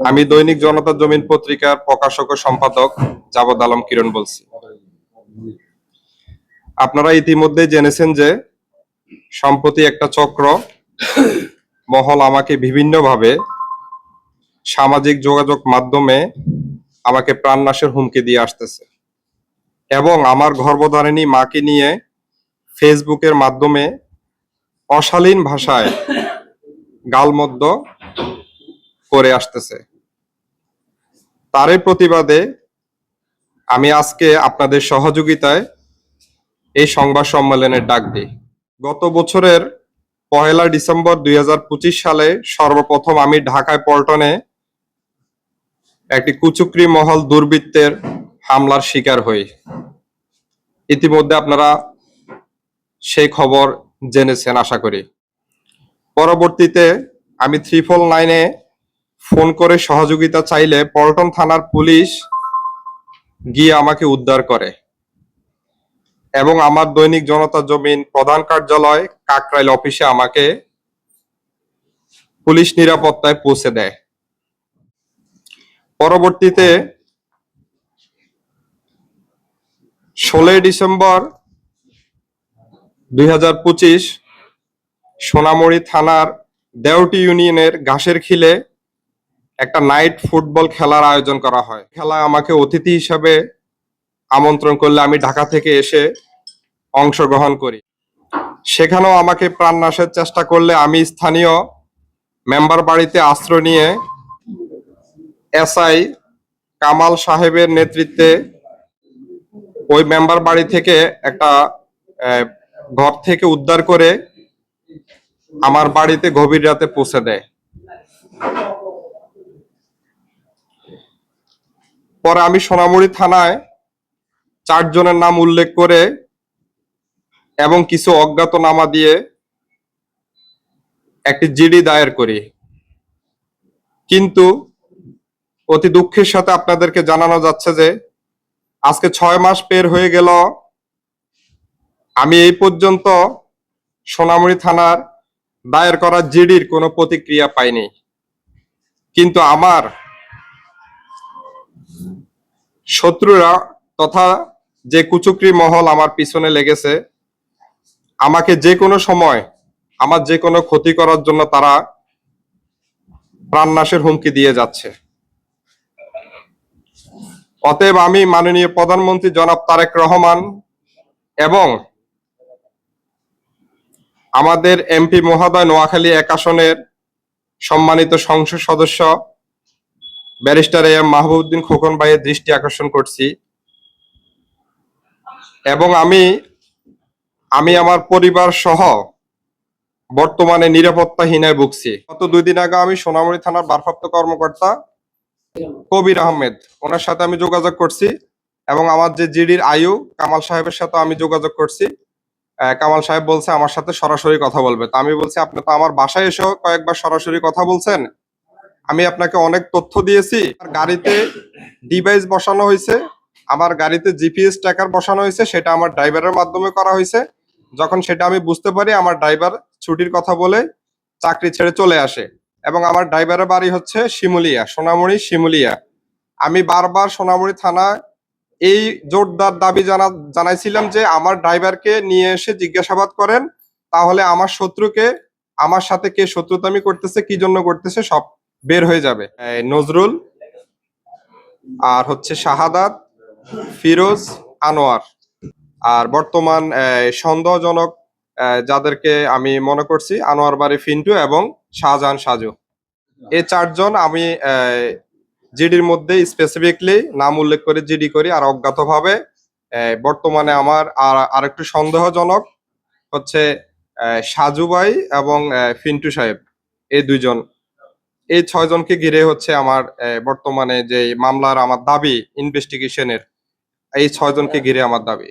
আমি দৈনিক জনতা জমিন পত্রিকার প্রকাশক ও সম্পাদক জাবদ আলম কিরণ বলছি। আপনারা ইতিমধ্যে জেনেছেন যে সম্প্রতি একটা চক্র মহল আমাকে বিভিন্নভাবে সামাজিক যোগাযোগ মাধ্যমে আমাকে প্রাণনাশের হুমকি দিয়ে আসতেছে এবং আমার গর্ভধারিণী মাকে নিয়ে ফেসবুকের মাধ্যমে অশালীন ভাষায় গালমন্দ করে আসতেছে। তারই প্রতিবাদে আমি আজকে আপনাদের সহযোগিতায় এই সংবাদ সম্মেলনের ডাক দিই। গত বছরের 1 ডিসেম্বর 2025 সালে সর্বপ্রথম আমি ঢাকায় পল্টনে একটি কুচক্রী মহল দুর্বৃত্তের হামলার শিকার হই। ইতিমধ্যে আপনারা সেই খবর জেনেছেন আশা করি। পরবর্তীতে আমি 349-এ ফোন করে সহযোগিতা চাইলে পল্টন থানার পুলিশ গিয়ে আমাকে উদ্ধার করে এবং আমার দৈনিক জনতা জমিন প্রধান কার্যালয় কাকরাইল অফিসে আমাকে পুলিশ নিরাপত্তায় পৌঁছে দেয়। পরবর্তীতে 16 ডিসেম্বর 2025 সোনামুড়ি থানার দেওটি ইউনিয়নের ঘাসের খিলে একটা নাইট ফুটবল খেলার আয়োজন করা হয়। খেলায় আমাকে অতিথি হিসাবে আমন্ত্রণ করলে আমি ঢাকা থেকে এসে অংশগ্রহণ করি। সেখানেও আমাকে প্রাণনাশের চেষ্টা করলে আমি স্থানীয় মেম্বার বাড়িতে আশ্রয় নিয়ে এসআই কামাল সাহেবের নেতৃত্বে ওই মেম্বার বাড়ি থেকে একটা ঘর থেকে উদ্ধার করে আমার বাড়িতে গভীর রাতে পৌঁছে দেয়। পরে আমি সোনামুড়ি থানায় 4 জনের নাম উল্লেখ করে এবং কিছু অজ্ঞাতনামা দিয়ে একটি জিডি দায়ের করি। কিন্তু অতি দুঃখের সাথে আপনাদেরকে জানানো যাচ্ছে যে আজকে 6 মাস পের হয়ে গেল, আমি এই পর্যন্ত সোনামুড়ি থানার দায়ের করা জিডির কোনো প্রতিক্রিয়া পাইনি। কিন্তু আমার শত্রুরা তথা যে কুচক্রী মহল আমার পিছনে লেগেছে, আমাকে যে কোনো সময় আমার যে কোনো ক্ষতি করার জন্য তারা প্রাণনাশের হুমকি দিয়ে যাচ্ছে। অতএব আমি মাননীয় প্রধানমন্ত্রী জনাব তারেক রহমান এবং আমাদের এমপি মহোদয় নোয়াখালী 1 আসনের সম্মানিত সংসদ সদস্য ব্যারিস্টার এম মাহবুবউদ্দিন খোকন ভাইয়ের দৃষ্টি আকর্ষণ করছি এবং আমি আমার পরিবার সহ বর্তমানে নিরাপত্তাহীনায় ভুগছি। গত 2 দিন আগে আমি সোনামুড়ি থানার ভারপ্রাপ্ত কর্মকর্তা কবির আহমেদ ওনার সাথে আমি যোগাযোগ করছি এবং আমার যে জিডির আয়ু কামাল সাহেবের সাথে আমি যোগাযোগ করছি। কামাল সাহেব বলছে আমার সাথে সরাসরি কথা বলবে। তা আমি বলছি আপনি তো আমার বাসায় এসেও কয়েকবার সরাসরি কথা বলছেন, আমি আপনাকে অনেক তথ্য দিয়েছি। গাড়িতে ডিভাইস বসানো হয়েছে, আমার গাড়িতে জিপিএস ট্র্যাকার বসানো হয়েছে, সেটা আমার ড্রাইভারের মাধ্যমে করা হয়েছে। যখন সেটা আমি বুঝতে পারি আমার ড্রাইভার ছুটির কথা বলে চাকরি ছেড়ে চলে আসে এবং আমার ড্রাইভারের বাড়ি হচ্ছে শিমুলিয়া, সোনামুড়ি শিমুলিয়া। আমি বারবার সোনামুড়ি থানায় এই জোরদার দাবি জানাইছিলাম যে আমার ড্রাইভারকে নিয়ে এসে জিজ্ঞাসাবাদ করেন, তাহলে আমার শত্রুকে আমার সাথে কে শত্রুতামি করতেছে, কি জন্য করতেছে সব বের হয়ে যাবে। নজরুল আর হচ্ছে শাহাদাত, ফিরোজ, আনোয়ার আর বর্তমান সন্দেহজনক যাদেরকে আমি মনে করছি আনোয়ার বাড়ি ফিন্টু এবং শাহজাহান সাজু, এই 4 জন আমি জিডির মধ্যে স্পেসিফিকলি নাম উল্লেখ করে জিডি করি। আর অজ্ঞাতভাবে বর্তমানে আমার আরেকটু সন্দেহজনক হচ্ছে সাজু ভাই এবং ফিন্টু সাহেব, এই 2 জন, এই 6 জনকে ঘিরে হচ্ছে আমার বর্তমানে যে মামলার আমার দাবি ইনভেস্টিগেশনের, এই 6 জনকে ঘিরে আমার দাবি।